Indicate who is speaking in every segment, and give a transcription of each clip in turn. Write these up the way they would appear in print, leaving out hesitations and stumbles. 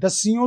Speaker 1: 10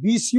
Speaker 1: 20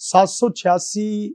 Speaker 1: 786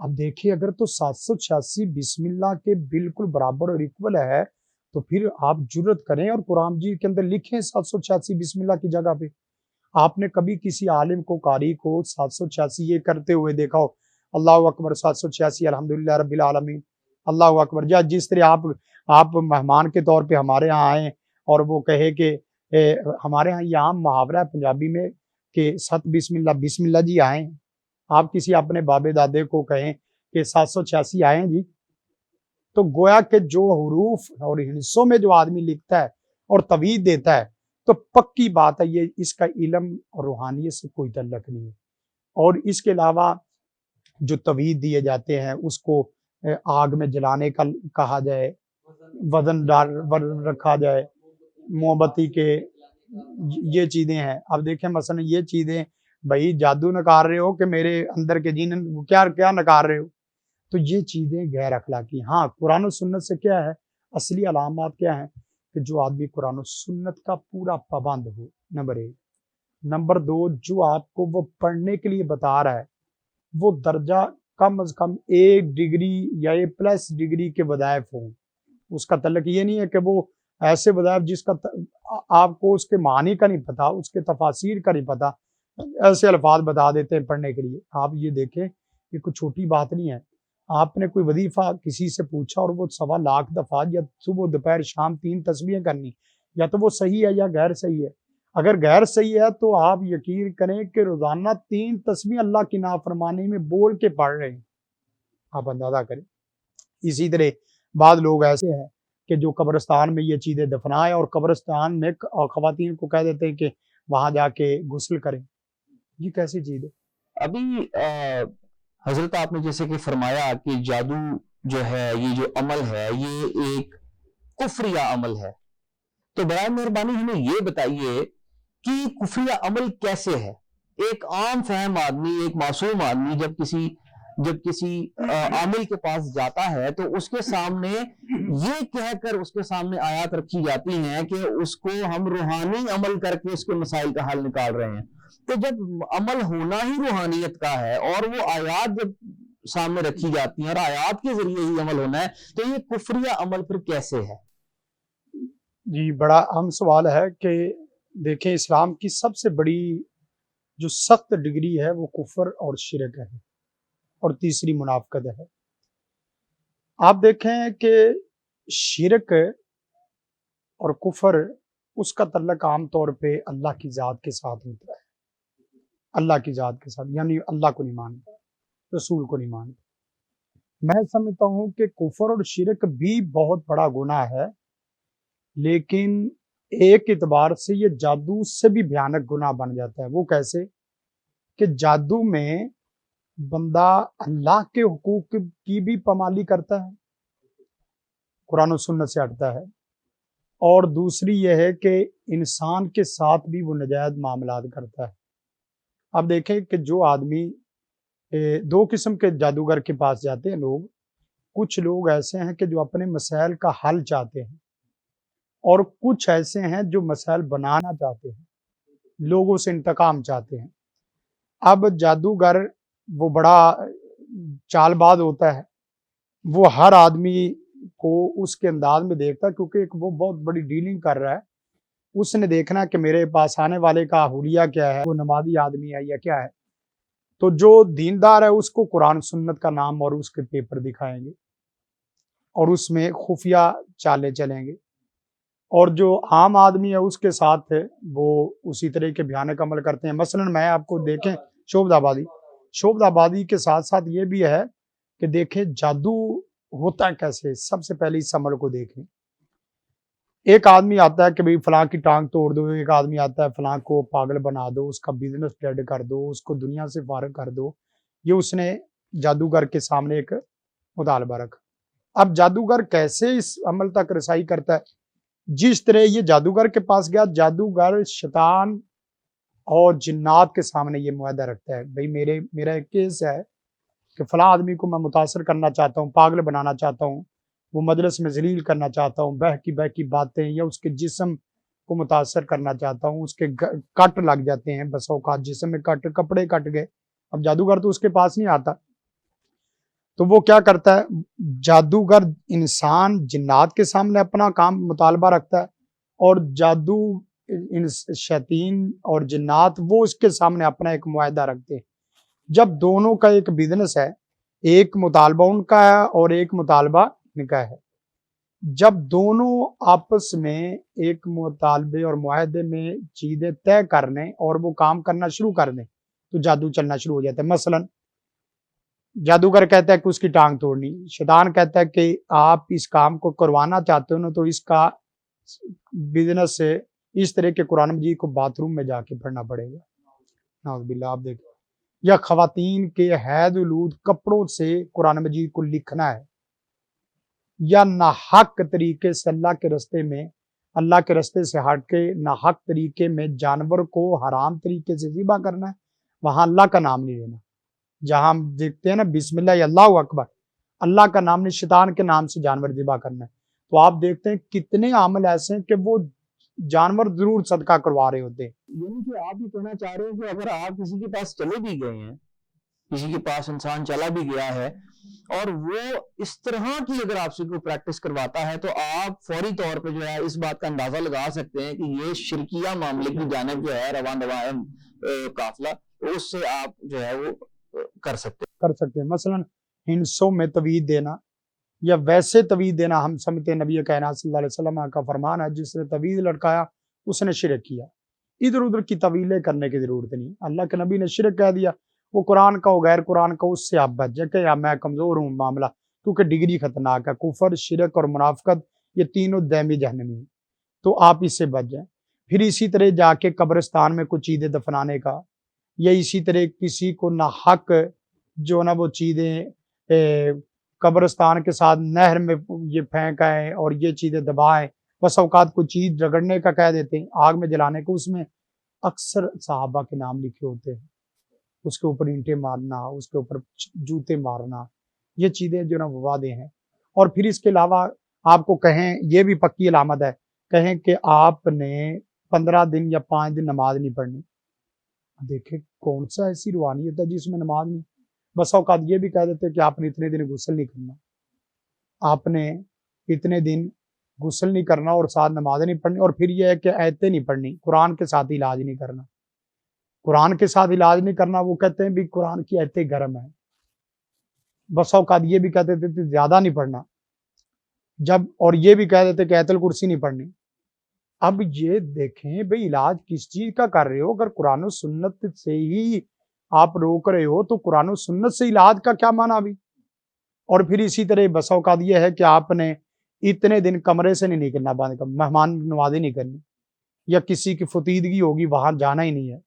Speaker 1: اب دیکھیے اگر تو 786 بسم اللہ کے بالکل برابر اور اکول ہے تو پھر آپ جرت کریں اور قرآن مجید کے اندر لکھیں 786 بسم اللہ کی جگہ پہ. آپ نے کبھی کسی عالم کو قاری کو 786 یہ کرتے ہوئے دیکھا ہو؟ اللہ اکبر 786 الحمدللہ رب العالمین اللہ اکبر. جس طرح آپ مہمان کے طور پہ ہمارے ہاں آئیں اور وہ کہے کہ ہمارے ہاں یہ عام محاورہ ہے پنجابی میں کہ ست بسم اللہ جی آئیں. آپ کسی اپنے بابے دادے کو کہیں کہ 786 آئیں جی، تو گویا کہ جو حروف اور ہندسوں میں جو آدمی لکھتا ہے اور توید دیتا ہے تو پکی بات ہے یہ اس کا علم اور روحانیت سے کوئی تعلق نہیں ہے. اور اس کے علاوہ جو توید دیے جاتے ہیں اس کو آگ میں جلانے کا کہا جائے، وزن رکھا جائے، موم بتی کے یہ چیزیں ہیں. اب دیکھیں مثلا یہ چیزیں بھائی جادو نکال رہے ہو کہ میرے اندر کے جن کیا نکال رہے ہو، تو یہ چیزیں غیر اخلاقی. ہاں قرآن و سنت سے کیا ہے اصلی علامات کیا ہیں کہ جو آدمی قرآن و سنت کا پورا پابند ہو، نمبر 1. نمبر 2 جو آپ کو وہ پڑھنے کے لیے بتا رہا ہے وہ درجہ کم از کم 1 ڈگری یا A+ ڈگری کے وظائف ہوں. اس کا تعلق یہ نہیں ہے کہ وہ ایسے وظائف جس کا آپ کو اس کے معنی کا نہیں پتا، اس کے تفاسیر کا نہیں پتا، ایسے الفاظ بتا دیتے ہیں پڑھنے کے لیے. آپ یہ دیکھیں یہ کوئی چھوٹی بات نہیں ہے. آپ نے کوئی وظیفہ کسی سے پوچھا اور وہ 1.25 لاکھ دفعہ یا صبح دوپہر شام 3 تسبیحیں کرنی، یا تو وہ صحیح ہے یا غیر صحیح ہے. اگر غیر صحیح ہے تو آپ یقین کریں کہ روزانہ 3 تسبیح اللہ کی نافرمانی میں بول کے پڑھ رہے ہیں. آپ اندازہ کریں. اسی طرح بعض لوگ ایسے ہیں کہ جو قبرستان میں یہ چیزیں دفنائیں اور قبرستان میں خواتین کو کہہ دیتے ہیں کہ وہاں جا کے غسل کریں. یہ کیسی چیز ہے؟
Speaker 2: ابھی حضرت آپ نے جیسے کہ فرمایا کہ جادو جو ہے یہ جو عمل ہے یہ ایک کفریہ عمل ہے، تو برائے مہربانی ہمیں یہ بتائیے کہ کفریہ عمل کیسے ہے؟ ایک عام فہم آدمی، ایک معصوم آدمی جب کسی عامل کے پاس جاتا ہے تو اس کے سامنے یہ کہہ کر اس کے سامنے آیات رکھی جاتی ہیں کہ اس کو ہم روحانی عمل کر کے اس کے مسائل کا حل نکال رہے ہیں. تو جب عمل ہونا ہی روحانیت کا ہے اور وہ آیات جب سامنے رکھی جاتی ہیں اور آیات کے ذریعے ہی عمل ہونا ہے تو یہ کفریہ عمل پھر کیسے ہے؟
Speaker 1: جی بڑا اہم سوال ہے کہ دیکھیں اسلام کی سب سے بڑی جو سخت ڈگری ہے وہ کفر اور شرک ہے، اور تیسری منافقت ہے. آپ دیکھیں کہ شرک اور کفر اس کا تعلق عام طور پہ اللہ کی ذات کے ساتھ ہوتا ہے. اللہ کی ذات کے ساتھ یعنی اللہ کو نہیں مانتا، رسول کو نہیں مانتا. میں سمجھتا ہوں کہ کفر اور شرک بھی بہت بڑا گناہ ہے، لیکن ایک اعتبار سے یہ جادو سے بھی بھیانک گناہ بن جاتا ہے. وہ کیسے کہ جادو میں بندہ اللہ کے حقوق کی بھی پامالی کرتا ہے، قرآن و سنت سے ہٹتا ہے، اور دوسری یہ ہے کہ انسان کے ساتھ بھی وہ ناجائز معاملات کرتا ہے. اب دیکھیں کہ جو آدمی 2 قسم کے جادوگر کے پاس جاتے ہیں لوگ. کچھ لوگ ایسے ہیں کہ جو اپنے مسائل کا حل چاہتے ہیں، اور کچھ ایسے ہیں جو مسائل بنانا چاہتے ہیں، لوگوں سے انتقام چاہتے ہیں. اب جادوگر وہ بڑا چال باز ہوتا ہے، وہ ہر آدمی کو اس کے انداز میں دیکھتا ہے کیونکہ وہ بہت بڑی ڈیلنگ کر رہا ہے. اس نے دیکھنا کہ میرے پاس آنے والے کا حلیہ کیا ہے، وہ نمازی آدمی ہے یا کیا ہے. تو جو دیندار ہے اس کو قرآن سنت کا نام اور اس کے پیپر دکھائیں گے اور اس میں خفیہ چالیں چلیں گے، اور جو عام آدمی ہے اس کے ساتھ وہ اسی طرح کے بھیانک عمل کرتے ہیں. مثلا میں آپ کو دیکھیں شعبد آبادی کے ساتھ ساتھ یہ بھی ہے کہ دیکھیں جادو ہوتا ہے کیسے. سب سے پہلے اس عمل کو دیکھیں. ایک آدمی آتا ہے کہ بھئی فلاں کی ٹانگ توڑ دو، ایک آدمی آتا ہے فلاں کو پاگل بنا دو، اس کا بزنس ڈیڈ کر دو، اس کو دنیا سے فارغ کر دو. یہ اس نے جادوگر کے سامنے ایک مطالبہ رکھا. اب جادوگر کیسے اس عمل تک رسائی کرتا ہے؟ جس طرح یہ جادوگر کے پاس گیا، جادوگر شیطان اور جنات کے سامنے یہ معاہدہ رکھتا ہے، بھئی میرا ایک کیس ہے کہ فلاں آدمی کو میں متاثر کرنا چاہتا ہوں، پاگل بنانا چاہتا ہوں، وہ مجلس میں ذلیل کرنا چاہتا ہوں، بہکی باتیں یا اس کے جسم کو متاثر کرنا چاہتا ہوں. اس کے کٹ لگ جاتے ہیں، بس اوقات جسم میں کپڑے کٹ گئے. اب جادوگر تو اس کے پاس نہیں آتا. تو وہ کیا کرتا ہے، جادوگر انسان جنات کے سامنے اپنا کام مطالبہ رکھتا ہے، اور جادو شیاطین اور جنات وہ اس کے سامنے اپنا ایک معاہدہ رکھتے ہیں۔ جب دونوں کا ایک بزنس ہے، ایک مطالبہ ان کا ہے اور ایک مطالبہ ان کا ہے، جب دونوں آپس میں ایک مطالبے اور معاہدے میں چیزیں طے کر لیں اور وہ کام کرنا شروع کر دیں تو جادو چلنا شروع ہو جاتا ہے۔ مثلا جادوگر کہتا ہے کہ اس کی ٹانگ توڑنی، شیطان کہتا ہے کہ آپ اس کام کو کروانا چاہتے ہو نا تو اس کا بزنس سے اس طرح کے قرآن مجید کو باتھ روم میں جا کے پڑھنا پڑے گا۔ نعوذ باللہ، آپ دیکھیں، یا خواتین کے حید ولود کپڑوں سے قرآن مجید کو لکھنا ہے، یا ناحق طریقے سے اللہ کے رستے سے ہٹ کے ناحق طریقے میں جانور کو حرام طریقے سے ذبح کرنا ہے، وہاں اللہ کا نام نہیں لینا۔ جہاں ہم دیکھتے ہیں نا بسم اللہ یا اللہ اکبر، اللہ کا نام نہیں، شیطان کے نام سے جانور ذبح کرنا ہے، تو آپ دیکھتے ہیں کتنے عمل ایسے ہیں کہ وہ جانور ضرور صدقہ کروا رہے ہوتے ہیں۔
Speaker 2: یعنی کہ آپ یہ کہنا چاہ رہے ہیں کہ اگر آپ کسی کے پاس چلے بھی گئے ہیں، کسی کے پاس انسان چلا بھی گیا ہے اور وہ اس طرح کی اگر آپ سے کوئی پریکٹس کرواتا ہے تو آپ فوری طور پہ جو ہے اس بات کا اندازہ لگا سکتے ہیں کہ یہ شرکیہ معاملے کی جانب جو ہے رواں قافلہ، اس سے آپ جو ہے وہ کر سکتے
Speaker 1: ہیں۔ مثلا ہنسوں میں توید دینا یا ویسے توید دینا، ہم سمجھتے ہیں نبی کائنات صلی اللہ علیہ وسلم کا فرمان ہے جس نے توید لٹکایا اس نے شرک کیا۔ ادھر ادھر کی طویلیں کرنے کی ضرورت نہیں، اللہ کے نبی نے شرک کہہ دیا، وہ قرآن کا ہو غیر قرآن کا، اس سے آپ بچ جائیں کہ یا میں کمزور ہوں معاملہ، کیونکہ ڈگری خطرناک ہے، کفر، شرک اور منافقت یہ تینوں دائمی جہنمی ہیں، تو آپ اس سے بچ جائیں۔ پھر اسی طرح جا کے قبرستان میں کچھ چیزیں دفنانے کا، یا اسی طرح کسی کو ناحق جو نا وہ چیزیں قبرستان کے ساتھ نہر میں یہ پھینک آئے اور یہ چیزیں دبائیں، بس اوقات کوئی چیز رگڑنے کا کہہ دیتے ہیں، آگ میں جلانے کو، اس میں اکثر صحابہ کے نام لکھے ہوتے ہیں، اس کے اوپر اینٹیں مارنا، اس کے اوپر جوتے مارنا، یہ چیزیں جو نا وعدے ہیں۔ اور پھر اس کے علاوہ آپ کو کہیں، یہ بھی پکی علامت ہے، کہیں کہ آپ نے 15 دن یا 5 دن نماز نہیں پڑھنی، دیکھیں کون سا ایسی روحانیت ہے جس میں نماز نہیں۔ بس اوقات یہ بھی کہہ دیتے کہ آپ نے اتنے دن غسل نہیں کرنا، آپ نے اتنے دن غسل نہیں کرنا اور ساتھ نماز نہیں پڑھنی، اور پھر یہ ہے کہ آیتیں نہیں پڑھنی، قرآن کے ساتھ علاج نہیں کرنا، قرآن کے ساتھ علاج نہیں کرنا، وہ کہتے ہیں بھی قرآن کی آیتیں گرم ہیں۔ بس اوقات یہ بھی کہہ دیتے تھے زیادہ نہیں پڑھنا، اور یہ بھی کہہ دیتے کہ آیت الکرسی نہیں پڑھنی۔ اب یہ دیکھیں بھئی علاج کس چیز کا کر رہے ہو؟ اگر قرآن و سنت سے ہی آپ روک رہے ہو تو قرآن و سنت سے علاج کا کیا معنی بھی؟ اور پھر اسی طرح بس اوقات یہ ہے کہ آپ نے اتنے دن کمرے سے نہیں نکلنا، بند کر مہمان نوازی نہیں کرنی، یا کسی کی فتیدگی ہوگی وہاں جانا ہی نہیں ہے۔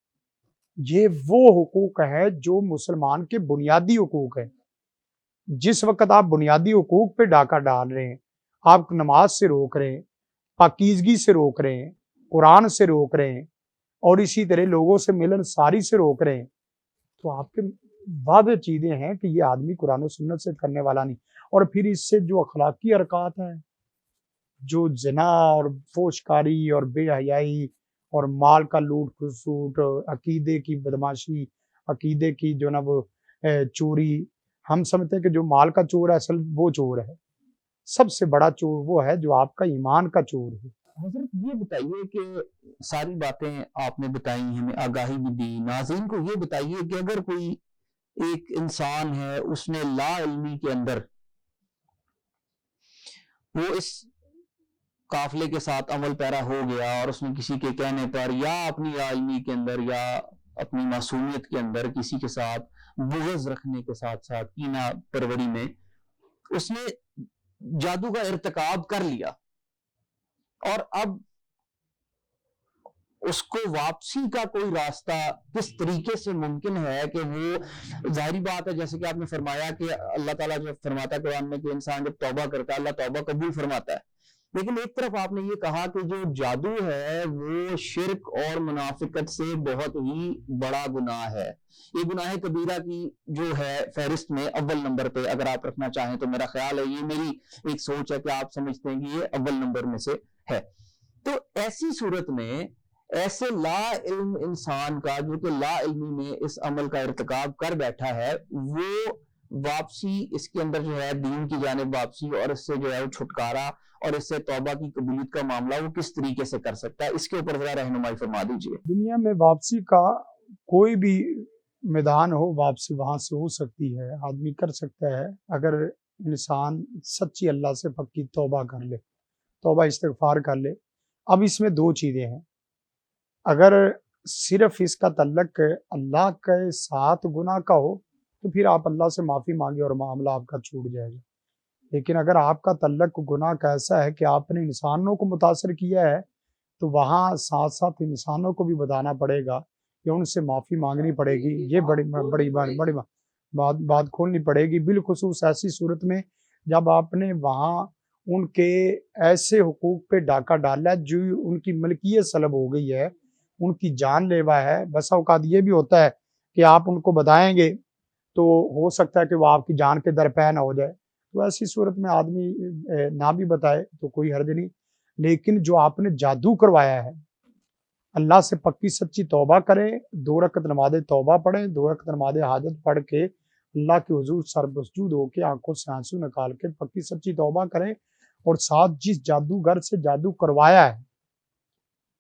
Speaker 1: یہ وہ حقوق ہے جو مسلمان کے بنیادی حقوق ہیں۔ جس وقت آپ بنیادی حقوق پہ ڈاکہ ڈال رہے ہیں، آپ نماز سے روک رہے ہیں، پاکیزگی سے روک رہے ہیں، قرآن سے روک رہے ہیں، اور اسی طرح لوگوں سے ملن ساری سے روک رہے ہیں، تو آپ کے واضح چیزیں ہیں کہ یہ آدمی قرآن و سنت سے کرنے والا نہیں۔ اور پھر اس سے جو اخلاقی حرکات ہیں، جو زنا اور فحشکاری اور بے حیائی اور مال کا لوٹ کھسوٹ، عقیدے کی بدماشی، عقیدے کی جو نا وہ چوری، ہم سمجھتے ہیں کہ جو مال کا چور ہے اصل وہ چور ہے، سب سے بڑا چور وہ ہے جو آپ کا ایمان کا چور ہے۔
Speaker 2: حضرت یہ بتائیے کہ ساری باتیں آپ نے بتائی، ہمیں آگاہی بھی دی، ناظرین کو یہ بتائیے کہ اگر کوئی ایک انسان ہے، اس نے لا علمی کے اندر وہ اس قافلے کے ساتھ عمل پیرا ہو گیا اور اس نے کسی کے کہنے پر یا اپنی لا علمی کے اندر یا اپنی معصومیت کے اندر کسی کے ساتھ بغض رکھنے کے ساتھ ساتھ کینہ پروری میں اس نے جادو کا ارتکاب کر لیا، اور اب اس کو واپسی کا کوئی راستہ کس طریقے سے ممکن ہے کہ وہ ظاہری بات ہے جیسے کہ آپ نے فرمایا کہ اللہ تعالیٰ جو فرماتا ہے قرآن میں کہ انسان جب توبہ کرتا ہے اللہ توبہ قبول فرماتا ہے، لیکن ایک طرف آپ نے یہ کہا کہ جو جادو ہے وہ شرک اور منافقت سے بہت ہی بڑا گناہ ہے، یہ گناہ کبیرہ کی جو ہے فہرست میں اول نمبر پہ اگر آپ رکھنا چاہیں تو میرا خیال ہے، یہ میری ایک سوچ ہے کہ آپ سمجھتے ہیں کہ یہ اول نمبر میں سے ہے۔ تو ایسی صورت میں ایسے لا علم انسان کا جو کہ لا علمی میں اس عمل کا ارتکاب کر بیٹھا ہے، وہ واپسی اس کے اندر جو ہے دین کی جانب واپسی اور اس سے جو ہے وہ چھٹکارا اور اس سے توبہ کی قبولیت کا معاملہ وہ کس طریقے سے کر سکتا ہے، اس کے اوپر ذرا رہنمائی فرما دیجیے۔
Speaker 1: دنیا میں واپسی کا کوئی بھی میدان ہو، واپسی وہاں سے ہو سکتی ہے، آدمی کر سکتا ہے اگر انسان سچی اللہ سے پکی توبہ کر لے، توبہ استغفار کر لے۔ اب اس میں دو چیزیں ہیں، اگر صرف اس کا تعلق اللہ کے ساتھ گناہ کا ہو تو پھر آپ اللہ سے معافی مانگے اور معاملہ آپ کا چھوٹ جائے گا، لیکن اگر آپ کا تعلق گناہ کا ایسا ہے کہ آپ نے انسانوں کو متاثر کیا ہے تو وہاں ساتھ ساتھ انسانوں کو بھی بتانا پڑے گا یا ان سے معافی مانگنی پڑے گی، یہ بڑی بات کھولنی پڑے گی، بالخصوص ایسی صورت میں جب آپ نے وہاں ان کے ایسے حقوق پہ ڈاکہ ڈالا جو ان کی ملکیت سلب ہو گئی ہے، ان کی جان لیوا ہے۔ بسا اوقات یہ بھی ہوتا ہے کہ آپ ان کو بتائیں گے تو ہو سکتا ہے کہ وہ آپ کی جان کے درپے نہ ہو جائے، تو ایسی صورت میں آدمی نہ بھی بتائے تو کوئی حرج نہیں، لیکن جو آپ نے جادو کروایا ہے اللہ سے پکی سچی توبہ کریں، 2 رکعت نماز توبہ پڑھیں، 2 رکعت نماز حاجت پڑھ کے اللہ کے حضور سر مسجود ہو کے آنکھوں سے آنسو نکال کے پکی سچی توبہ کریں، اور ساتھ جس جادوگر سے جادو کروایا ہے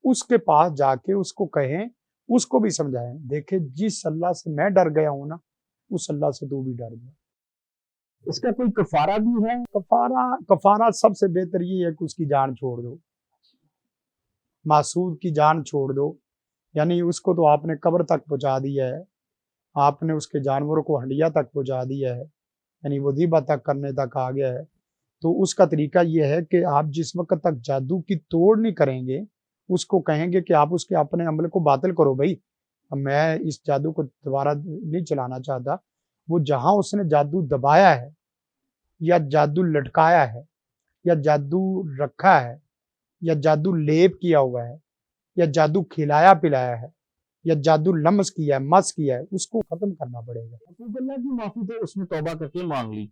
Speaker 1: اس کے پاس جا کے اس کو کہیں، اس کو بھی سمجھائیں، دیکھیں جس اللہ سے میں ڈر گیا ہوں نا اس اللہ سے تو بھی ڈر گیا۔
Speaker 2: اس کا کوئی کفارہ بھی ہے؟
Speaker 1: کفارہ سب سے بہتر یہ ہے کہ اس کی جان چھوڑ دو، معصوم کی جان چھوڑ دو، یعنی اس کو تو آپ نے قبر تک پہنچا دیا ہے، آپ نے اس کے جانوروں کو ہنڈیا تک پہنچا دیا ہے، یعنی وہ ذبح تک کرنے تک آ گیا ہے، تو اس کا طریقہ یہ ہے کہ آپ جس وقت تک جادو کی توڑ نہیں کریں گے اس کو کہیں گے کہ آپ اس کے اپنے عمل کو باطل کرو، بھائی میں اس جادو کو دوبارہ نہیں چلانا چاہتا۔ وہ جہاں اس نے جادو دبایا ہے یا جادو لٹکایا ہے یا جادو رکھا ہے یا جادو لیپ کیا ہوا ہے یا جادو کھلایا پلایا ہے یا جادو لمس کیا ہے، مس کیا ہے، اس کو ختم کرنا پڑے گا۔
Speaker 2: حقوق اللہ کی معافی تو اس نے توبہ کر کے مانگ لی،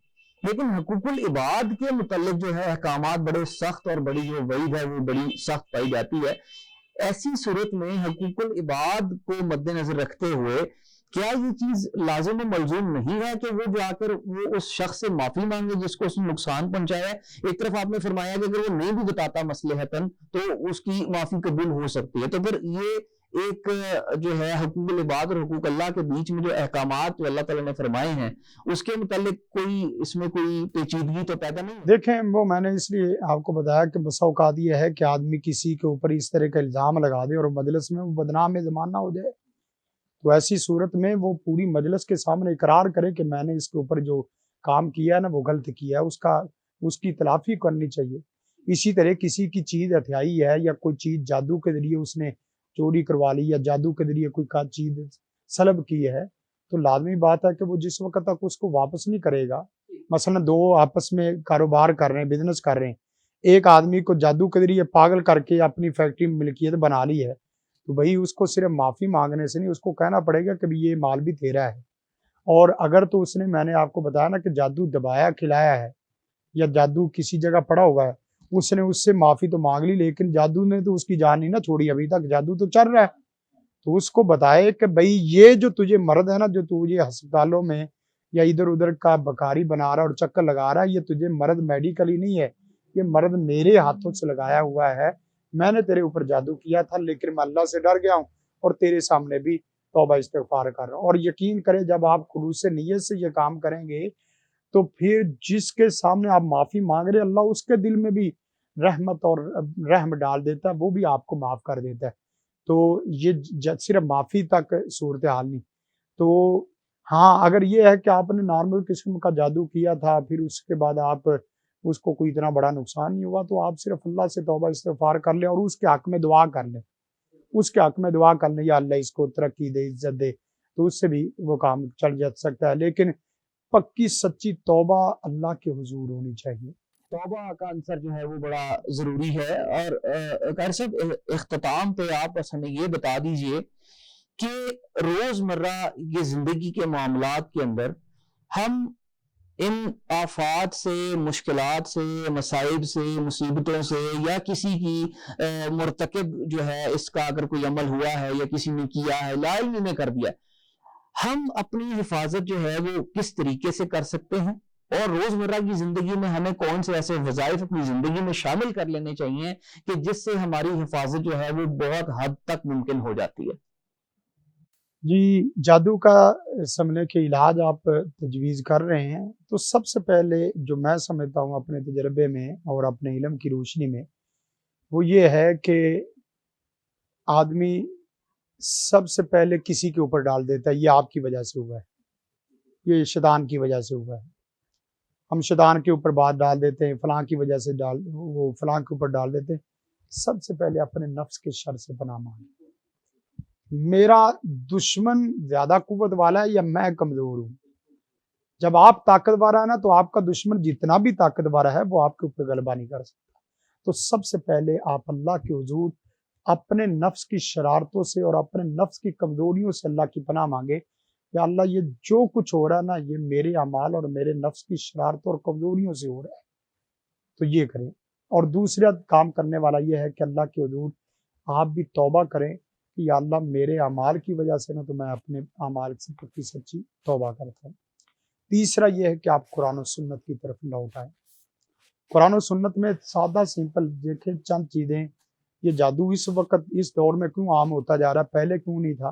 Speaker 2: لیکن حقوق العباد کے متعلق جو ہے احکامات بڑے سخت اور بڑی جو وعید ہے وہ بڑی سخت پائی جاتی ہے۔ ایسی صورت میں حقوق العباد کو مد نظر رکھتے ہوئے کیا یہ چیز لازم و ملزوم نہیں ہے کہ وہ جا کر وہ اس شخص سے معافی مانگے جس کو اس نے نقصان پہنچایا ہے؟ ایک طرف آپ نے فرمایا کہ اگر وہ نہیں بھی بتاتا مصلحتاً تو اس کی معافی قبول ہو سکتی ہے، تو پھر یہ ایک جو ہے حقوق العباد اور حقوق اللہ کے بیچ میں جو احکامات جو اللہ تعالیٰ نے فرمائے ہیں اس کے متعلق کوئی اس میں کوئی پیچیدگی تو پیدا نہیں؟
Speaker 1: دیکھیں وہ میں نے اس لیے آپ کو بتایا کہ بسا اوقات یہ ہے کہ آدمی کسی کے اوپر اس طرح کا الزام لگا دے اور مجلس میں وہ بدنام زمانہ ہو جائے، تو ایسی صورت میں وہ پوری مجلس کے سامنے اقرار کرے کہ میں نے اس کے اوپر جو کام کیا ہے نا وہ غلط کیا ہے، اس کی تلافی کرنی چاہیے۔ اسی طرح کسی کی چیز ہتھیائی ہے یا کوئی چیز جادو کے ذریعے اس نے چوری کروا لی یا جادو کے ذریعے کوئی چیز سلب کی ہے، تو لازمی بات ہے کہ وہ جس وقت تک اس کو واپس نہیں کرے گا، مثلا 2 آپس میں کاروبار کر رہے ہیں، بزنس کر رہے ہیں، ایک آدمی کو جادو کے ذریعے پاگل کر کے اپنی فیکٹری میں ملکیت بنا لی ہے، تو بھائی اس کو صرف معافی مانگنے سے نہیں، اس کو کہنا پڑے گا کہ یہ مال بھی تیرا ہے، اور اگر تو اس نے میں نے آپ کو بتایا نا کہ جادو دبایا کھلایا ہے یا جادو کسی جگہ پڑا ہوا ہے، اس نے اس سے معافی تو مانگ لی لیکن جادو نے تو اس کی جان نہیں نہ چھوڑی، ابھی تک جادو تو چل رہا ہے، تو اس کو بتائے کہ بھائی یہ جو تجھے مرض ہے نا، جو تجھے ہسپتالوں میں یا ادھر ادھر کا بکاری بنا رہا اور چکر لگا رہا ہے، یہ تجھے مرض میڈیکلی نہیں ہے، یہ مرض میرے ہاتھوں سے لگایا ہوا ہے، میں نے تیرے اوپر جادو کیا تھا لیکن میں اللہ سے ڈر گیا ہوں اور تیرے سامنے بھی توبہ استغفار کر رہا ہوں۔ اور یقین کریں جب آپ خلوص نیت سے یہ کام کریں گے تو پھر جس کے سامنے آپ معافی مانگ رہے اللہ اس کے دل میں بھی رحمت اور رحم ڈال دیتا ہے، وہ بھی آپ کو معاف کر دیتا ہے۔ تو یہ صرف معافی تک صورتحال نہیں، تو ہاں اگر یہ ہے کہ آپ نے نارمل قسم کا جادو کیا تھا پھر اس کے بعد آپ اس کو کوئی اتنا بڑا نقصان نہیں ہوا تو آپ صرف اللہ سے توبہ استغفار کر لیں اور اس کے حق میں دعا کر لیں، اس کے حق میں دعا کر لیں یا اللہ اس کو ترقی دے، عزت دے، تو اس سے بھی وہ کام چل جا سکتا ہے، لیکن پکی سچی توبہ اللہ کے حضور ہونی چاہیے۔
Speaker 2: توبہ کا عنصر جو ہے وہ بڑا ضروری ہے۔ اور قاری صاحب اختتام پہ آپ بس ہمیں یہ بتا دیجئے کہ روزمرہ یہ زندگی کے معاملات کے اندر ہم ان آفات سے، مشکلات سے، مصائب سے، مصیبتوں سے یا کسی کی مرتکب جو ہے اس کا اگر کوئی عمل ہوا ہے یا کسی نے کیا ہے لا علمی میں کر دیا، ہم اپنی حفاظت جو ہے وہ کس طریقے سے کر سکتے ہیں، اور روزمرہ کی زندگی میں ہمیں کون سے ایسے وظائف اپنی زندگی میں شامل کر لینے چاہیے کہ جس سے ہماری حفاظت جو ہے وہ بہت حد تک ممکن ہو جاتی ہے۔
Speaker 1: جی، جادو کا سمجھنے کے علاج آپ تجویز کر رہے ہیں، تو سب سے پہلے جو میں سمجھتا ہوں اپنے تجربے میں اور اپنے علم کی روشنی میں، وہ یہ ہے کہ آدمی سب سے پہلے کسی کے اوپر ڈال دیتا ہے یہ آپ کی وجہ سے ہوا ہے، یہ شیطان کی وجہ سے ہوا ہے۔ ہم شیطان کے اوپر بات ڈال دیتے ہیں، فلاں کی وجہ سے وہ فلاں کے اوپر ڈال دیتے ہیں۔ سب سے پہلے اپنے نفس کے شر سے پناہ مانگیں۔ میرا دشمن زیادہ قوت والا ہے یا میں کمزور ہوں؟ جب آپ طاقتور ہے نا تو آپ کا دشمن جتنا بھی طاقتور ہے وہ آپ کے اوپر غلبہ نہیں کر سکتا۔ تو سب سے پہلے آپ اللہ کے حضور اپنے نفس کی شرارتوں سے اور اپنے نفس کی کمزوریوں سے اللہ کی پناہ مانگے، یا اللہ یہ جو کچھ ہو رہا ہے نا یہ میرے اعمال اور میرے نفس کی شرارتوں اور کمزوریوں سے ہو رہا ہے، تو یہ کریں۔ اور دوسرا کام کرنے والا یہ ہے کہ اللہ کے حضور آپ بھی توبہ کریں کہ یا اللہ میرے اعمال کی وجہ سے نا تو میں اپنے اعمال سے پکی سچی توبہ کرتا ہوں۔ تیسرا یہ ہے کہ آپ قرآن و سنت کی طرف لوٹ آئیں۔ قرآن و سنت میں سادہ سمپل دیکھیں چند چیزیں، یہ جادو اس وقت اس دور میں کیوں عام ہوتا جا رہا ہے، پہلے کیوں نہیں تھا؟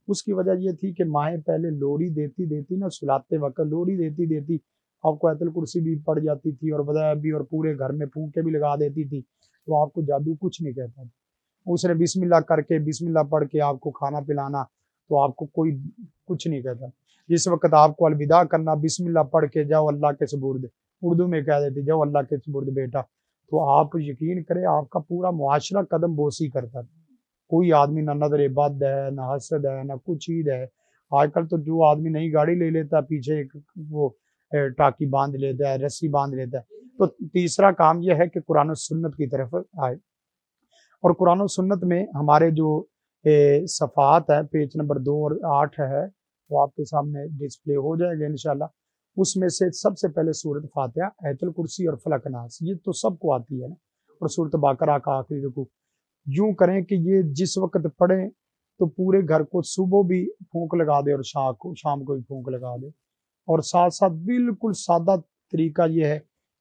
Speaker 1: اس کی وجہ یہ تھی کہ مائیں پہلے لوری دیتی نا، سلاتے وقت لوری دیتی آپ کو آیت الکرسی بھی پڑ جاتی تھی اور وظائف بھی، اور پورے گھر میں پھونکے بھی لگا دیتی تھی، تو آپ کو جادو کچھ نہیں کہتا تھا۔ اس نے بسم اللہ کر کے بسم اللہ پڑھ کے آپ کو کھانا پلانا تو آپ کو کوئی کچھ نہیں کہتا۔ جس وقت آپ کو الوداع کرنا بسم اللہ پڑھ کے جاؤ اللہ کے سپرد، اردو میں کہہ دیتی جاؤ اللہ کے سپرد بیٹا، تو آپ یقین کریں آپ کا پورا معاشرہ قدم بوسی کرتا تھا۔ کوئی آدمی نہ نظر بد ہے، نہ حسد ہے، نہ کچھ عید ہے۔ آج کل تو جو آدمی نئی گاڑی لے لیتا ہے پیچھے ایک وہ ٹاکی باندھ لیتا ہے، رسی باندھ لیتا ہے۔ تو تیسرا کام یہ ہے کہ قرآن و سنت کی طرف آئے، اور قرآن و سنت میں ہمارے جو صفحات ہے، پیج نمبر 2 اور 8 ہے، وہ آپ کے سامنے ڈسپلے ہو جائے گا انشاءاللہ۔ اس میں سے سب سے پہلے سورۃ فاتحہ، آیت الکرسی اور فلق ناس، یہ تو سب کو آتی ہے نا، اور سورۃ بقرہ کا آخری رکوع۔ یوں کریں کہ یہ جس وقت پڑھیں تو پورے گھر کو صبح بھی پھونک لگا دے اور شام کو بھی پھونک لگا دے، اور ساتھ ساتھ بالکل سادہ طریقہ یہ ہے،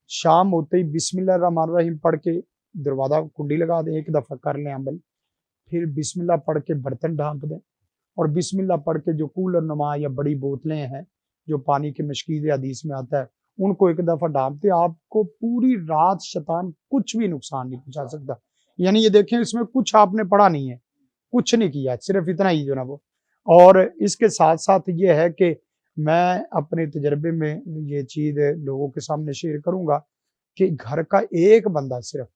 Speaker 1: شام ہوتے ہی بسم اللہ الرحمن الرحیم پڑھ کے دروازہ کنڈی لگا دیں، ایک دفعہ کر لیں عمل، پھر بسم اللہ پڑھ کے برتن ڈھانپ دیں، اور بسم اللہ پڑھ کے جو کولر نما یا بڑی بوتلیں ہیں جو پانی کے مشکیز حدیث میں آتا ہے ان کو ایک دفعہ ڈھانپتے، آپ کو پوری رات شیطان کچھ بھی نقصان نہیں پہنچا سکتا۔ یعنی یہ دیکھیں اس میں کچھ آپ نے پڑھا نہیں ہے، کچھ نہیں کیا، صرف اتنا ہی جو نا وہ۔ اور اس کے ساتھ ساتھ یہ ہے کہ میں اپنے تجربے میں یہ چیز لوگوں کے سامنے شیئر کروں گا کہ گھر کا ایک بندہ صرف،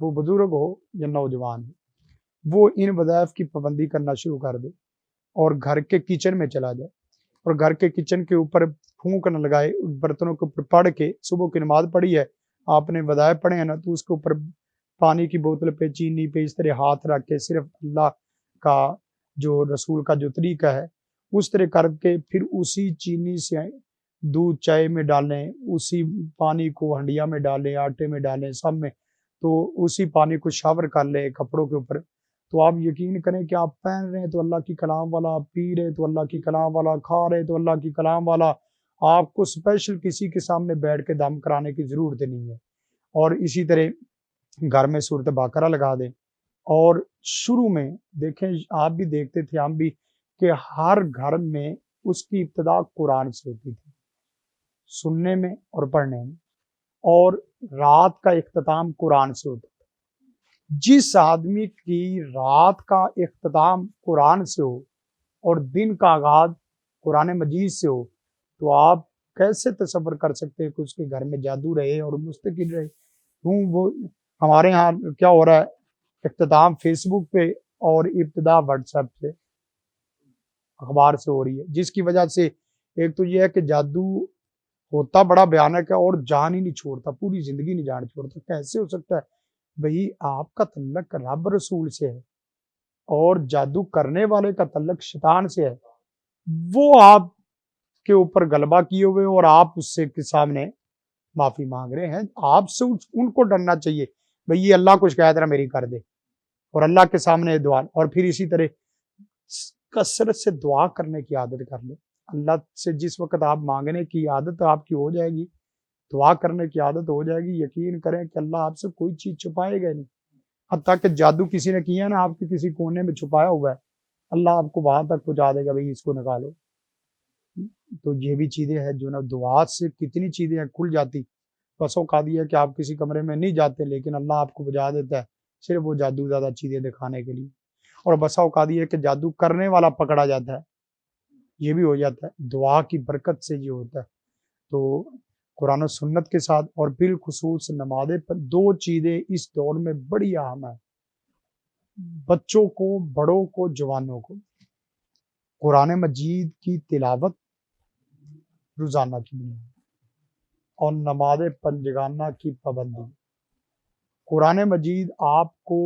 Speaker 1: وہ بزرگ ہو یا نوجوان ہو، وہ ان وظائف کی پابندی کرنا شروع کر دے اور گھر کے کچن میں چلا جائے، اور گھر کے کچن کے اوپر پھونک نہ لگائے، برتنوں کے اوپر پڑھ کے، صبح کی نماز پڑھی ہے آپ نے وظائف پڑھے ہیں نا، تو اس کے اوپر پانی کی بوتل پہ چینی پہ اس طرح ہاتھ رکھ کے صرف اللہ کا جو رسول کا جو طریقہ ہے اس طرح کر کے، پھر اسی چینی سے دودھ چائے میں ڈالیں، اسی پانی کو ہنڈیا میں ڈالیں، آٹے میں ڈالیں، سب میں، تو اسی پانی کو شاور کر لیں کپڑوں کے اوپر۔ تو آپ یقین کریں کہ آپ پہن رہے ہیں تو اللہ کی کلام والا، پی رہے تو اللہ کی کلام والا، کھا رہے تو اللہ کی کلام والا، آپ کو اسپیشل کسی کے سامنے بیٹھ کے دم کرانے کی ضرورت نہیں ہے۔ اور اسی طرح گھر میں سورۃ بقرہ لگا دیں، اور شروع میں دیکھیں آپ بھی دیکھتے تھے ہم بھی کہ ہر گھر میں اس کی ابتدا قرآن سے ہوتی تھی، سننے میں اور پڑھنے میں، اور رات کا اختتام قرآن سے ہوتا تھا۔ جس آدمی کی رات کا اختتام قرآن سے ہو اور دن کا آغاز قرآن مجید سے ہو، تو آپ کیسے تصور کر سکتے ہیں کہ اس کے گھر میں جادو رہے اور مستقل رہے؟ وہ ہمارے ہاں کیا ہو رہا ہے، اختتام فیس بک پہ اور ابتدا واٹس ایپ سے، اخبار سے ہو رہی ہے، جس کی وجہ سے ایک تو یہ ہے کہ جادو ہوتا بڑا بھیانک ہے اور جان ہی نہیں چھوڑتا، پوری زندگی نہیں جان چھوڑتا۔ کیسے ہو سکتا ہے بھئی؟ آپ کا تعلق رب رسول سے ہے اور جادو کرنے والے کا تعلق شیطان سے ہے، وہ آپ کے اوپر غلبہ کیے ہوئے اور آپ اس سے کے سامنے معافی مانگ رہے ہیں۔ آپ سے ان کو ڈرنا چاہیے بھئی یہ اللہ کو شکایت نہ میری کر دے، اور اللہ کے سامنے دعا، اور پھر اسی طرح کثرت سے دعا کرنے کی عادت کر لیں. اللہ سے جس وقت آپ مانگنے کی عادت آپ کی ہو جائے گی, دعا کرنے کی عادت ہو جائے گی, یقین کریں کہ اللہ آپ سے کوئی چیز چھپائے گا نہیں. حتیٰ کہ جادو کسی نے کیا نا, آپ کے کسی کونے میں چھپایا ہوا ہے, اللہ آپ کو وہاں تک پہنچا دے گا, بھائی اس کو نکالو. تو یہ بھی چیزیں ہیں جو نا دعا سے کتنی چیزیں ہیں کھل جاتی. بس اوقات یہ ہے کہ آپ کسی کمرے میں نہیں جاتے, لیکن اللہ آپ کو بجا دیتا ہے صرف وہ جادو زیادہ چیزیں دکھانے کے لیے. اور بسا اوقات یہ ہے کہ جادو کرنے والا پکڑا جاتا ہے, یہ بھی ہو جاتا ہے. دعا کی برکت سے یہ ہوتا ہے. تو قرآن و سنت کے ساتھ اور بالخصوص نماز پر 2 چیزیں اس دور میں بڑی اہم ہیں, بچوں کو, بڑوں کو, جوانوں کو. قرآن مجید کی تلاوت روزانہ کی بنیاد اور نماز پنجگانہ کی پابندی. قرآن مجید آپ کو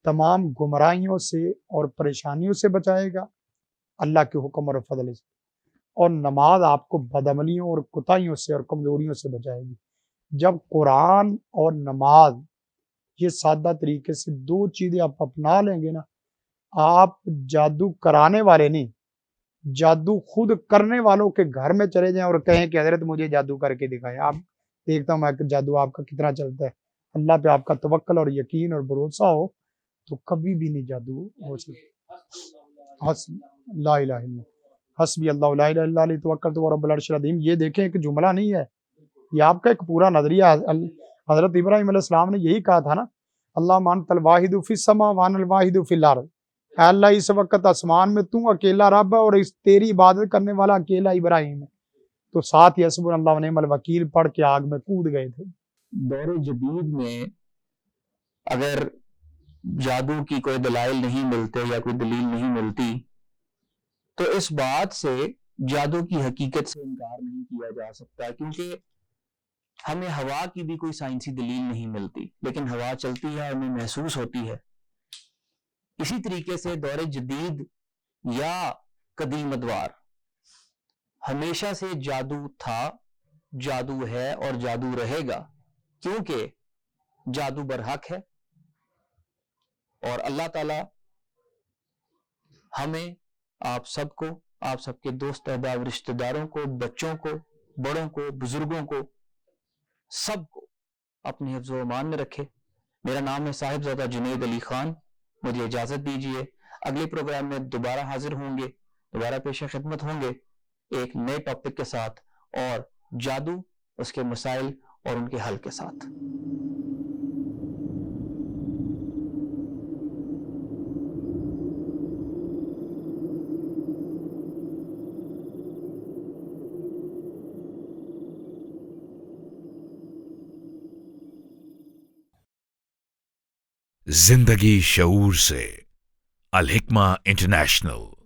Speaker 1: تمام گمراہیوں سے اور پریشانیوں سے بچائے گا اللہ کے حکم اور فضل سے, اور نماز آپ کو بدعملیوں اور کوتاہیوں سے اور کمزوریوں سے بچائے گی. جب قرآن اور نماز یہ سادہ طریقے سے 2 چیزیں آپ اپنا لیں گے نا, آپ جادو کرانے والے نہیں, جادو خود کرنے والوں کے گھر میں چلے جائیں اور کہیں کہ حضرت مجھے جادو کر کے دکھائیں, آپ دیکھتا ہوں میں کہ جادو آپ کا کتنا چلتا ہے. اللہ پہ آپ کا توکل اور یقین اور بھروسہ ہو تو کبھی بھی نہیں جادو ہو سکتا. لا الہ الا حسبی اللہ لا الہ الا علیہ توکلت وهو رب العرش العظیم. یہ دیکھیں ایک جملہ نہیں ہے, یہ آپ کا ایک پورا نظریہ. حضرت ابراہیم علیہ السلام نے یہی کہا تھا نا, اللہ مانت الواحد فی السماء وانا الواحد فی الارض. اے اللہ اس وقت آسمان میں تو اکیلا رب ہے اور اس تیری عبادت کرنے والا اکیلا ابراہیم ہے. تو ساتھ ہی حسبنا اللہ ونعم الوکیل پڑھ کے آگ میں کود گئے تھے.
Speaker 2: دور جدید میں اگر جادو کی کوئی دلائل نہیں ملتے یا کوئی دلیل نہیں ملتی تو اس بات سے جادو کی حقیقت سے انکار نہیں کیا جا سکتا, کیونکہ ہمیں ہوا کی بھی کوئی سائنسی دلیل نہیں ملتی, لیکن ہوا چلتی ہے اور ہمیں محسوس ہوتی ہے. اسی طریقے سے دور جدید یا قدیم ادوار ہمیشہ سے جادو تھا, جادو ہے اور جادو رہے گا, کیونکہ جادو برحق ہے. اور اللہ تعالی ہمیں, آپ سب کو, آپ سب کے دوست احباب, رشتہ داروں کو, بچوں کو, بڑوں کو, بزرگوں کو, سب کو اپنی حفظ و امان میں رکھے. میرا نام ہے صاحب زادہ جنید علی خان. مجھے اجازت دیجیے, اگلے پروگرام میں دوبارہ حاضر ہوں گے, دوبارہ پیش خدمت ہوں گے ایک نئے ٹاپک کے ساتھ اور جادو, اس کے مسائل اور ان کے حل کے ساتھ.
Speaker 3: زندگی شعور سے, الحکمہ انٹرنیشنل.